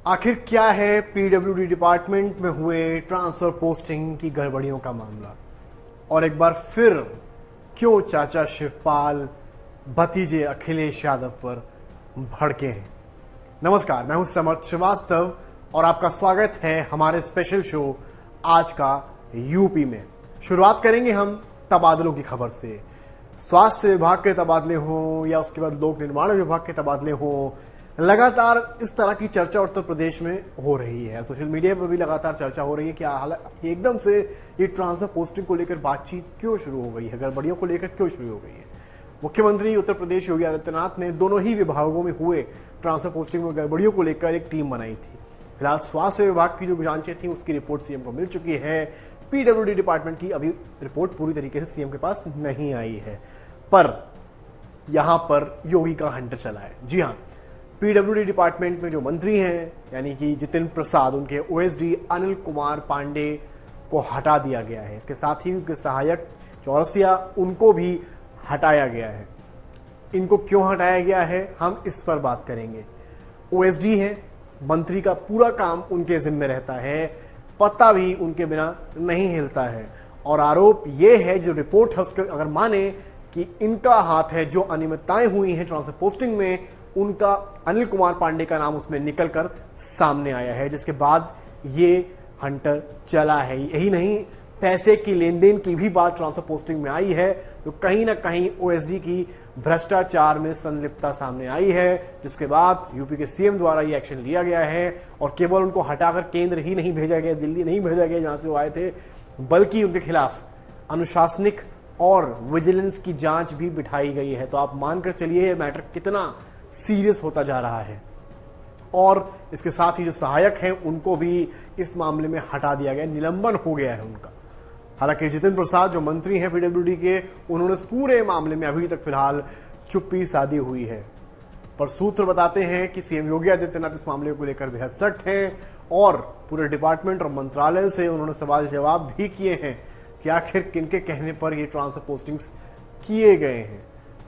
आखिर क्या है पीडब्ल्यूडी डिपार्टमेंट में हुए ट्रांसफर पोस्टिंग की गड़बड़ियों का मामला, और एक बार फिर क्यों चाचा शिवपाल भतीजे अखिलेश यादव पर भड़के हैं। नमस्कार, मैं हूं समर्थ श्रीवास्तव और आपका स्वागत है हमारे स्पेशल शो आज का यूपी में। शुरुआत करेंगे हम तबादलों की खबर से। स्वास्थ्य विभाग के तबादले हों या उसके बाद लोक निर्माण विभाग के तबादले हों, लगातार इस तरह की चर्चा उत्तर प्रदेश में हो रही है। सोशल मीडिया पर भी लगातार चर्चा हो रही है कि हालांकि एकदम से ये ट्रांसफर पोस्टिंग को लेकर बातचीत क्यों शुरू हो गई है, गड़बड़ियों को लेकर क्यों शुरू हो गई है। मुख्यमंत्री उत्तर प्रदेश योगी आदित्यनाथ ने दोनों ही विभागों में हुए ट्रांसफर पोस्टिंग में गड़बड़ियों को लेकर एक टीम बनाई थी। फिलहाल स्वास्थ्य विभाग की जो जांचें थी उसकी रिपोर्ट सीएम को मिल चुकी है। पीडब्ल्यूडी डिपार्टमेंट की अभी रिपोर्ट पूरी तरीके से सीएम के पास नहीं आई है, पर यहां पर योगी का हंटर चला है। जी हां, पीडब्ल्यूडी डिपार्टमेंट में जो मंत्री हैं यानी कि जितेंद्र प्रसाद, उनके ओएसडी अनिल कुमार पांडे को हटा दिया गया है। इसके साथ ही उनके सहायक चौरसिया, उनको भी हटाया गया है। इनको क्यों हटाया गया है, हम इस पर बात करेंगे। ओएसडी है, मंत्री का पूरा काम उनके जिम्मे रहता है, पत्ता भी उनके बिना नहीं हिलता है, और आरोप यह है, जो रिपोर्ट है उसके अगर माने, कि इनका हाथ है। जो अनियमितताएं हुई हैं ट्रांसफर पोस्टिंग में, उनका अनिल कुमार पांडे का नाम उसमें निकलकर सामने आया है, जिसके बाद ये हंटर चला है। यही नहीं, पैसे की लेन देन की भी बात ट्रांसफर पोस्टिंग में आई है, तो कहीं ना कहीं ओएसडी की भ्रष्टाचार में संलिप्तता सामने आई है, जिसके बाद यूपी के सीएम द्वारा ये एक्शन लिया गया है। और केवल उनको हटाकर केंद्र ही नहीं भेजा गया, दिल्ली नहीं भेजा गया जहां से वो आए थे, बल्कि उनके खिलाफ अनुशासनिक और विजिलेंस की जांच भी बिठाई गई है। तो आप मानकर चलिए ये मैटर कितना सीरियस होता जा रहा है। और इसके साथ ही जो सहायक हैं उनको भी इस मामले में हटा दिया गया, निलंबन हो गया है उनका। हालांकि जितेंद्र प्रसाद जो मंत्री हैं पीडब्ल्यूडी के, उन्होंने इस पूरे मामले में अभी तक फिलहाल चुप्पी साधी हुई है, पर सूत्र बताते हैं कि सीएम योगी आदित्यनाथ इस मामले को लेकर बेहद सख्त हैं और पूरे डिपार्टमेंट और मंत्रालय से उन्होंने सवाल जवाब भी किए हैं कि आखिर किनके कहने पर ये ट्रांसफर पोस्टिंग्स किए गए हैं।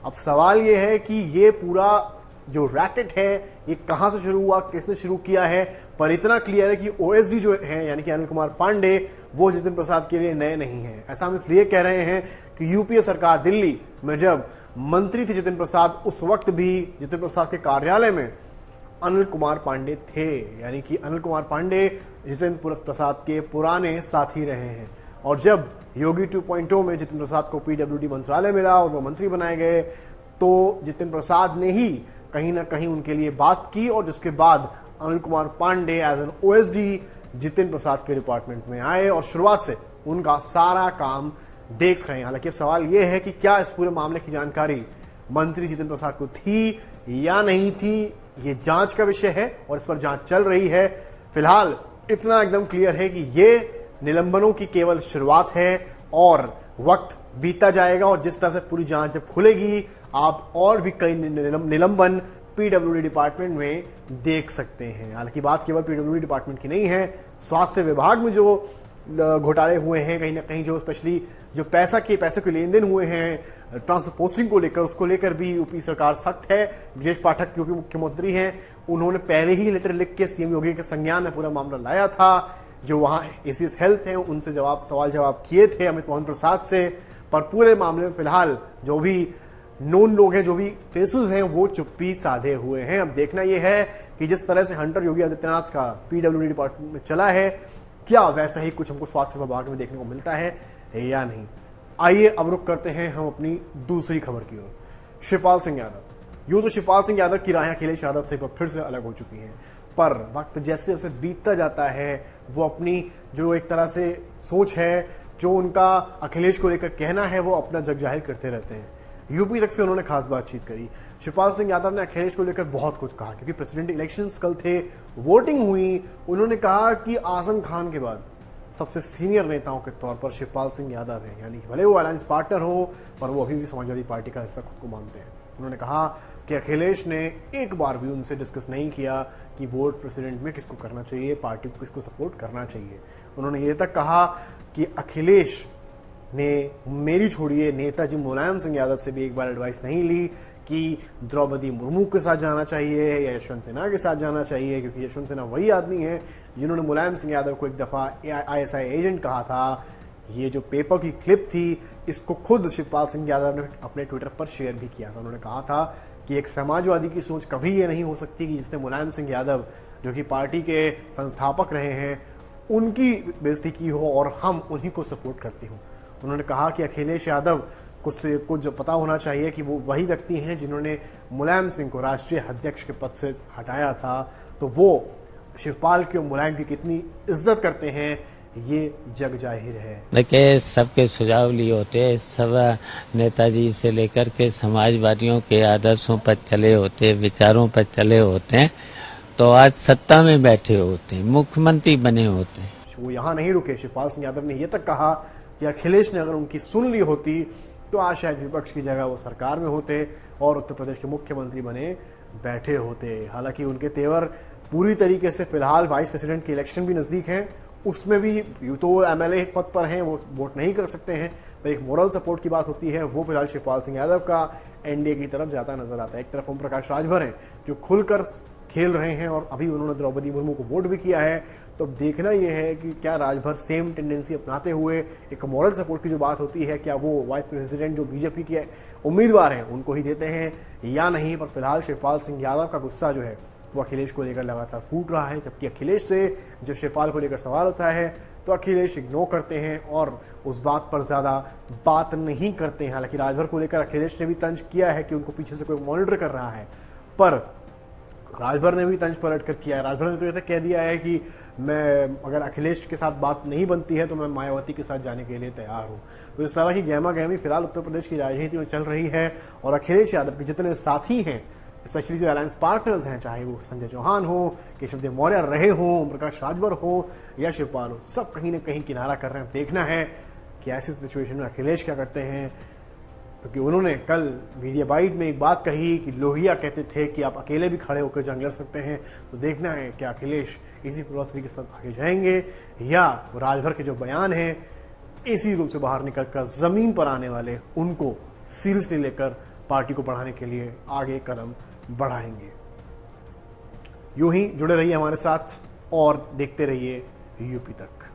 अब सवाल ये है कि ये पूरा जो रैकेट है ये कहां से शुरू हुआ, किसने शुरू किया है। पर इतना क्लियर है कि ओएसडी जो है यानी कि अनिल कुमार पांडे, वो जितेंद्र प्रसाद के लिए नए नहीं है। ऐसा हम इसलिए कह रहे हैं कि यूपीए सरकार दिल्ली में जब मंत्री थे जितेंद्र प्रसाद, उस वक्त भी जितेंद्र प्रसाद के कार्यालय में अनिल कुमार पांडे थे। यानी कि अनिल कुमार पांडे जितेंद्र प्रसाद के पुराने साथी रहे हैं। और जब योगी 2.0 में जितेंद्र प्रसाद को पीडब्ल्यूडी मंत्रालय मिला और वो मंत्री बनाए गए, तो जितेंद्र प्रसाद ने ही कहीं ना कहीं उनके लिए बात की, और जिसके बाद Anil Kumar Pandey as an OSD Jitendra Prasad के डिपार्टमेंट में आए और शुरुआत से उनका सारा काम देख रहे हैं। हालांकि अब सवाल यह है कि क्या इस पूरे मामले की जानकारी मंत्री जितेंद्र प्रसाद को थी या नहीं थी, ये जांच का विषय है और इस पर जांच चल रही है। फिलहाल इतना एकदम क्लियर है कि ये निलंबनों की केवल शुरुआत है और वक्त बीता जाएगा, और जिस तरह से पूरी जांच जब खुलेगी आप और भी कई निलंबन पीडब्ल्यूडी डिपार्टमेंट में देख सकते हैं। हालांकि बात केवल पीडब्ल्यूडी डिपार्टमेंट की नहीं है, स्वास्थ्य विभाग में जो घोटाले हुए हैं, कहीं ना कहीं जो स्पेशली जो पैसे के लेन देन हुए हैं ट्रांसफर पोस्टिंग को लेकर, उसको लेकर भी यूपी सरकार सख्त है। ब्रजेश पाठक यूपी मुख्यमंत्री हैं, उन्होंने पहले ही लेटर लिख के सीएम योगी के संज्ञान में पूरा मामला लाया था। जो वहां एसीएस हेल्थ हैं उनसे सवाल जवाब किए थे अमित मोहन प्रसाद से, पर पूरे मामले में फिलहाल जो भी नोन लोग हैं, जो भी फेसेस हैं, वो चुप्पी साधे हुए हैं। अब देखना यह है कि जिस तरह से हंटर योगी आदित्यनाथ का पीडब्ल्यूडी डिपार्टमेंट में चला है, क्या वैसा ही कुछ हमको स्वास्थ्य विभाग में देखने को मिलता है या नहीं। आइए अब रुक करते हैं हम अपनी दूसरी खबर की ओर। शिवपाल सिंह यादव। यूं तो शिवपाल सिंह यादव की राहें अखिलेश यादव से फिर से अलग हो चुकी हैं, पर वक्त जैसे जैसे बीतता जाता है वो अपनी जो एक तरह से सोच है, जो उनका अखिलेश को लेकर कहना है, वो अपना जग जाहिर करते रहते हैं। यूपी तक से उन्होंने खास बातचीत करी। शिवपाल सिंह यादव ने अखिलेश को लेकर बहुत कुछ कहा, क्योंकि प्रेसिडेंट इलेक्शंस कल थे, वोटिंग हुई। उन्होंने कहा कि आजम खान के बाद सबसे सीनियर नेताओं के तौर पर शिवपाल सिंह यादव हैं, यानी भले वो अलायंस पार्टनर हो पर वो अभी भी समाजवादी पार्टी का हिस्सा खुद को मानते हैं। उन्होंने कहा कि अखिलेश ने एक बार भी उनसे डिस्कस नहीं किया कि वोट प्रेसिडेंट में किसको करना चाहिए, पार्टी को किसको सपोर्ट करना चाहिए। उन्होंने ये तक कहा कि अखिलेश ने मेरी छोड़िए नेताजी मुलायम सिंह यादव से भी एक बार एडवाइस नहीं ली कि द्रौपदी मुर्मू के साथ जाना चाहिए या यशवंत सिन्हा के साथ जाना चाहिए, क्योंकि यशवंत सिन्हा वही आदमी है जिन्होंने मुलायम सिंह यादव को एक दफा ISI एजेंट कहा था। ये जो पेपर की क्लिप थी इसको खुद शिवपाल सिंह यादव ने अपने ट्विटर पर शेयर भी किया था। उन्होंने कहा था कि एक समाजवादी की सोच कभी ये नहीं हो सकती कि जिसने मुलायम सिंह यादव जो कि पार्टी के संस्थापक रहे हैं उनकी बेइज्जती की हो और हम उन्हीं को सपोर्ट करते हो। उन्होंने कहा कि अखिलेश यादव कुछ जो पता होना चाहिए कि वो वही व्यक्ति हैं जिन्होंने मुलायम सिंह को राष्ट्रीय अध्यक्ष के पद से हटाया था, तो वो शिवपाल की और मुलायम की कितनी इज्जत करते हैं ये जग जाहिर है। देखिए, सबके सुझाव लिए होते हैं, सब नेताजी से लेकर के समाजवादियों के आदर्शों पर चले होते हैं, विचारों पर चले होते हैं, तो आज सत्ता में बैठे होते हैं, मुख्यमंत्री बने होते हैं। वो यहाँ नहीं रुके। शिवपाल सिंह यादव ने ये तक कहा कि अखिलेश ने अगर उनकी सुन ली होती तो आज शायद विपक्ष की जगह वो सरकार में होते और उत्तर प्रदेश के मुख्यमंत्री बने बैठे होते। हालांकि उनके तेवर पूरी तरीके से फिलहाल वाइस प्रेसिडेंट की इलेक्शन भी नजदीक है, उसमें भी यूं तो MLA पद पर हैं, वो वोट नहीं कर सकते हैं, पर एक मोरल सपोर्ट की बात होती है, वो फिलहाल शिवपाल सिंह यादव का NDA की तरफ जाता नजर आता है। एक तरफ ओम प्रकाश राजभर हैं जो खुलकर खेल रहे हैं और अभी उन्होंने द्रौपदी मुर्मू को वोट भी किया है, तो अब देखना यह है कि क्या राजभर सेम टेंडेंसी अपनाते हुए एक मॉरल सपोर्ट की जो बात होती है, क्या वो वाइस प्रेसिडेंट जो बीजेपी के उम्मीदवार हैं उनको ही देते हैं या नहीं। पर फिलहाल शिवपाल सिंह यादव का गुस्सा जो है वो अखिलेश को लेकर लगातार फूट रहा है, जबकि अखिलेश से जब शिवपाल को लेकर सवाल होता है तो अखिलेश इग्नोर करते हैं और उस बात पर ज्यादा बात नहीं करते हैं। हालांकि राजभर को लेकर अखिलेश ने भी तंज किया है कि उनको पीछे से कोई मॉनिटर कर रहा है, पर राजभर ने भी तंज पलट कर किया है। राजभर ने तो ये तक कह दिया है कि मैं अगर अखिलेश के साथ बात नहीं बनती है तो मैं मायावती के साथ जाने के लिए तैयार हूं। तो इस तरह की गहमा गहमी फिलहाल उत्तर प्रदेश की राजनीति में चल रही है और अखिलेश यादव के जितने साथी हैं, स्पेशली जो अलायंस पार्टनर्स हैं, चाहे वो संजय चौहान हो, केशव देव मौर्य रहे हों, प्रकाश राजभर हो या शिवपाल हो, सब कहीं ना कहीं किनारा कर रहे हैं। देखना है कि ऐसी सिचुएशन में अखिलेश क्या करते हैं, क्योंकि उन्होंने कल मीडिया बाइट में एक बात कही कि लोहिया कहते थे कि आप अकेले भी खड़े होकर जंग लड़ सकते हैं। तो देखना है कि अखिलेश इसी फिलॉसफी के साथ आगे जाएंगे या राजभर के जो बयान हैं इसी रूप से बाहर निकलकर जमीन पर आने वाले उनको सीरियसली लेकर पार्टी को बढ़ाने के लिए आगे कदम बढ़ाएंगे। यूं ही जुड़े रहिए हमारे साथ और देखते रहिए यूपी तक।